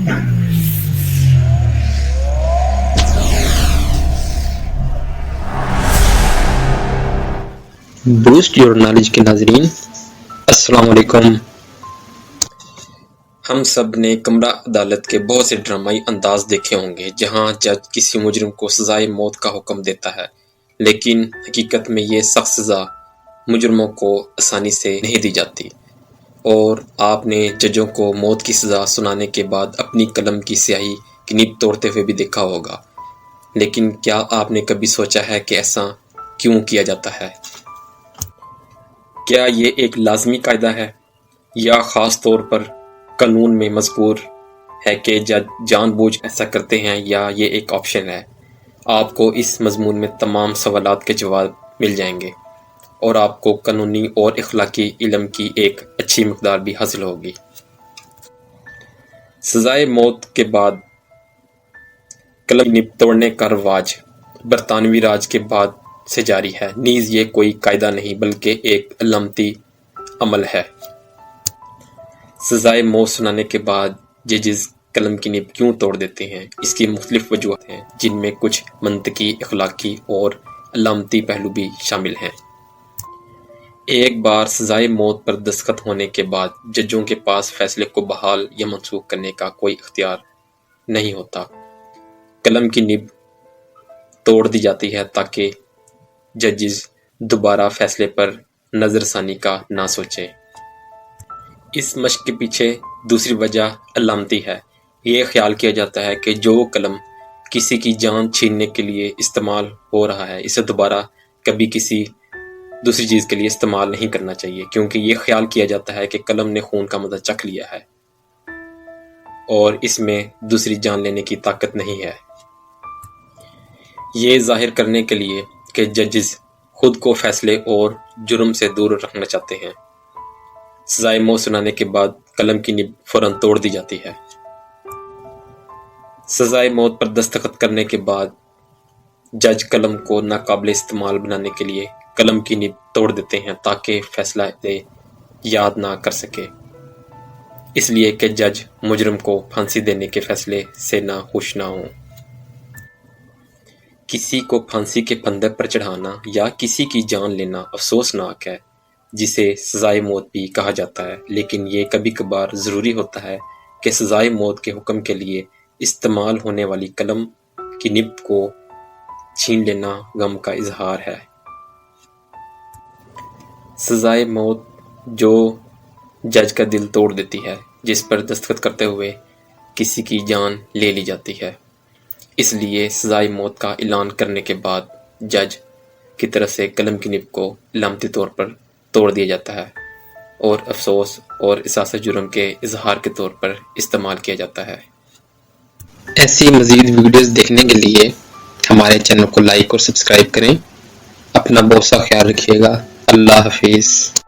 Boost your knowledge के नाजरीन, अस्सलाम वालेकुम। हम सब ने कमरा अदालत के बहुत से ड्रामाई अंदाज देखे होंगे जहां जज किसी मुजरिम को सजाए मौत का हुक्म देता है, लेकिन हकीकत में ये सख्त सज़ा मुजरिमों को आसानी से नहीं दी जाती। और आपने जजों को मौत की सज़ा सुनाने के बाद अपनी कलम की स्याही की नीब तोड़ते हुए भी देखा होगा, लेकिन क्या आपने कभी सोचा है कि ऐसा क्यों किया जाता है? क्या ये एक लाजमी कायदा है या ख़ास तौर पर कानून में मज़कूर है कि जज जानबूझ ऐसा करते हैं, या ये एक ऑप्शन है? आपको इस मज़मून में तमाम सवालात के जवाब मिल जाएंगे और आपको कानूनी और इखलाकी इल्म की एक अच्छी मकदार भी हासिल होगी। सज़ाए मौत के बाद कलम निब तोड़ने का रवाज बरतानवी राज के बाद से जारी है। नीज़ ये कोई कायदा नहीं बल्कि एक अलामती अमल है। सज़ाए मौत सुनाने के बाद जजेस कलम की निब क्यों तोड़ देते हैं, इसकी मुख्तलिफ वजूहत हैं, जिनमें कुछ मंतकी, इखलाकी और अलामती पहलू भी शामिल हैं। एक बार सज़ाए मौत पर दस्तखत होने के बाद जजों के पास फैसले को बहाल या मनसूख करने का कोई इख्तियार नहीं होता। कलम की निब तोड़ दी जाती है ताकि जजेस दोबारा फैसले पर नज़रसानी का ना सोचें। इस मशक के पीछे दूसरी वजह अलामती है। ये ख्याल किया जाता है कि जो कलम किसी की जान छीनने के लिए इस्तेमाल हो रहा है, इसे दोबारा कभी किसी दूसरी चीज़ के लिए इस्तेमाल नहीं करना चाहिए, क्योंकि ये ख्याल किया जाता है कि कलम ने खून का मज़ा चख लिया है और इसमें दूसरी जान लेने की ताकत नहीं है। ये जाहिर करने के लिए कि जजेस खुद को फैसले और जुर्म से दूर रखना चाहते हैं, सज़ाए मौत सुनाने के बाद कलम की निब फौरन तोड़ दी जाती है। सज़ाए मौत पर दस्तखत करने के बाद जज कलम को नाकाबिल इस्तेमाल बनाने के लिए कलम की निब तोड़ देते हैं ताकि फैसला याद ना कर सके, इसलिए कि जज मुजरिम को फांसी देने के फैसले से ना खुश ना हो। किसी को फांसी के फंदे पर चढ़ाना या किसी की जान लेना अफसोसनाक है, जिसे सज़ाए मौत भी कहा जाता है, लेकिन ये कभी कभार ज़रूरी होता है कि सज़ाए मौत के हुक्म के लिए इस्तेमाल होने वाली कलम की निब को छीन लेना गम का इजहार है। सज़ाए मौत जो जज का दिल तोड़ देती है, जिस पर दस्तखत करते हुए किसी की जान ले ली जाती है, इसलिए सज़ाए मौत का ऐलान करने के बाद जज की तरफ से कलम की निब को अलामती तौर पर तोड़ दिया जाता है और अफसोस और एहसास जुर्म के इजहार के तौर पर इस्तेमाल किया जाता है। ऐसी मज़ीद वीडियोस देखने के लिए हमारे चैनल को लाइक और सब्सक्राइब करें। अपना बहुत सा ख्याल रखिएगा। अल्लाह हाफिज़।